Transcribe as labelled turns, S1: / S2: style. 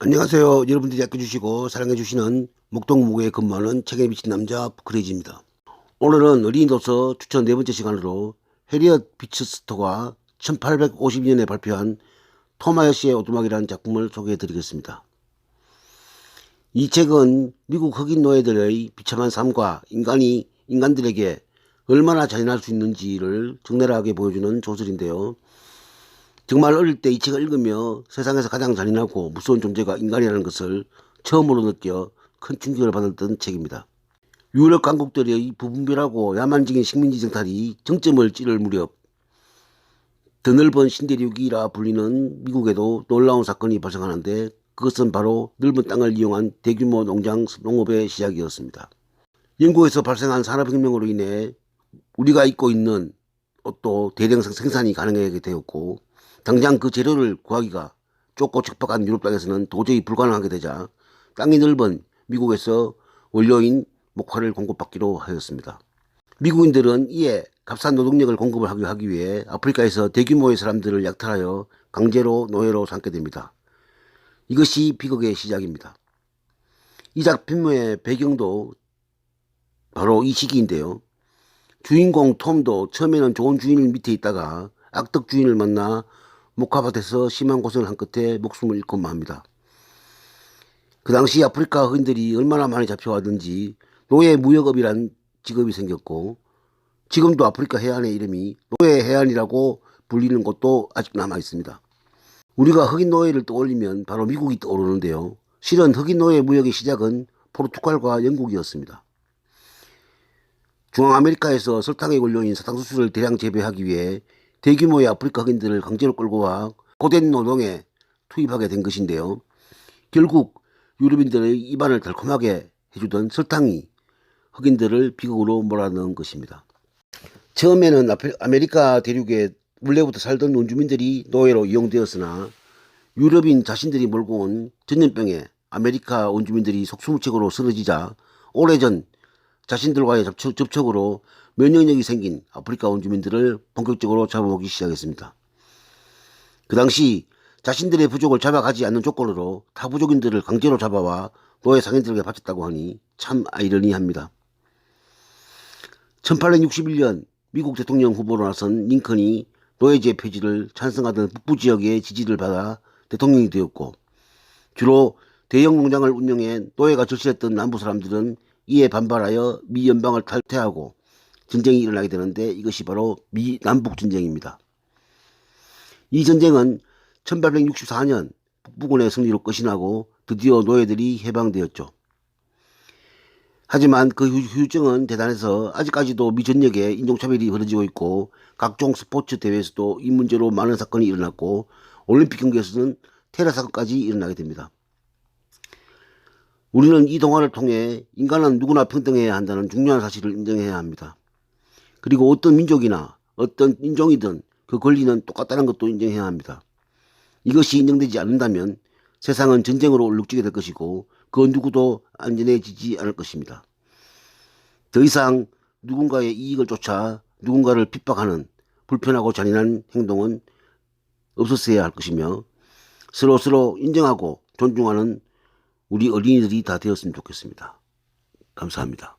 S1: 안녕하세요. 여러분들이 아껴주시고 사랑해주시는 목동무고에 근무하는 책에 미친 남자 크레이지입니다. 오늘은 어린이도서 추천 네 번째 시간으로 해리엇 비츠스터가 1850년에 발표한 토마요시의 오두막이라는 작품을 소개해 드리겠습니다. 이 책은 미국 흑인 노예들의 비참한 삶과 인간들에게 얼마나 잔인할 수 있는지를 적나라하게 보여주는 소설인데요. 정말 어릴 때 이 책을 읽으며 세상에서 가장 잔인하고 무서운 존재가 인간이라는 것을 처음으로 느껴 큰 충격을 받았던 책입니다. 유럽 강국들의 부분별하고 야만적인 식민지 정탈이 정점을 찌를 무렵 드넓은 신대륙이라 불리는 미국에도 놀라운 사건이 발생하는데 그것은 바로 넓은 땅을 이용한 대규모 농업의 시작이었습니다. 영국에서 발생한 산업혁명으로 인해 우리가 입고 있는 옷도 대량 생산이 가능하게 되었고 당장 그 재료를 구하기가 좁고 척박한 유럽 땅에서는 도저히 불가능하게 되자 땅이 넓은 미국에서 원료인 목화를 공급받기로 하였습니다. 미국인들은 이에 값싼 노동력을 공급을 하기 위해 아프리카에서 대규모의 사람들을 약탈하여 강제로 노예로 삼게 됩니다. 이것이 비극의 시작입니다. 이 작품의 배경도 바로 이 시기인데요. 주인공 톰도 처음에는 좋은 주인 밑에 있다가 악덕 주인을 만나 목화밭에서 심한 고생을 한 끝에 목숨을 잃고 맙니다. 그 당시 아프리카 흑인들이 얼마나 많이 잡혀왔는지 노예 무역업이란 직업이 생겼고 지금도 아프리카 해안의 이름이 노예 해안이라고 불리는 곳도 아직 남아 있습니다. 우리가 흑인 노예를 떠올리면 바로 미국이 떠오르는데요. 실은 흑인 노예 무역의 시작은 포르투갈과 영국이었습니다. 중앙아메리카에서 설탕의 원료인 사탕수수를 대량 재배하기 위해 대규모의 아프리카 흑인들을 강제로 끌고 와 고된 노동에 투입하게 된 것인데요. 결국 유럽인들의 입안을 달콤하게 해주던 설탕이 흑인들을 비극으로 몰아넣은 것입니다. 처음에는 아메리카 대륙에 원래부터 살던 원주민들이 노예로 이용되었으나 유럽인 자신들이 몰고 온 전염병에 아메리카 원주민들이 속수무책으로 쓰러지자 오래전 자신들과의 접촉으로 면역력이 생긴 아프리카 원주민들을 본격적으로 잡아오기 시작했습니다. 그 당시 자신들의 부족을 잡아가지 않는 조건으로 타부족인들을 강제로 잡아와 노예 상인들에게 바쳤다고 하니 참 아이러니합니다. 1861년 미국 대통령 후보로 나선 링컨이 노예제 폐지를 찬성하던 북부 지역의 지지를 받아 대통령이 되었고 주로 대형 농장을 운영해 노예가 절실했던 남부 사람들은 이에 반발하여 미 연방을 탈퇴하고 전쟁이 일어나게 되는데 이것이 바로 미 남북 전쟁입니다. 이 전쟁은 1864년 북부군의 승리로 끝이 나고 드디어 노예들이 해방되었죠. 하지만 그 후유증은 대단해서 아직까지도 미 전역에 인종차별이 벌어지고 있고 각종 스포츠 대회에서도 이 문제로 많은 사건이 일어났고 올림픽 경기에서는 테러 사건까지 일어나게 됩니다. 우리는 이 동화를 통해 인간은 누구나 평등해야 한다는 중요한 사실을 인정해야 합니다. 그리고 어떤 민족이나 어떤 인종이든 그 권리는 똑같다는 것도 인정해야 합니다. 이것이 인정되지 않는다면 세상은 전쟁으로 울룩지게 될 것이고 그 누구도 안전해지지 않을 것입니다. 더 이상 누군가의 이익을 쫓아 누군가를 핍박하는 불편하고 잔인한 행동은 없었어야 할 것이며 서로 인정하고 존중하는 우리 어린이들이 다 되었으면 좋겠습니다. 감사합니다.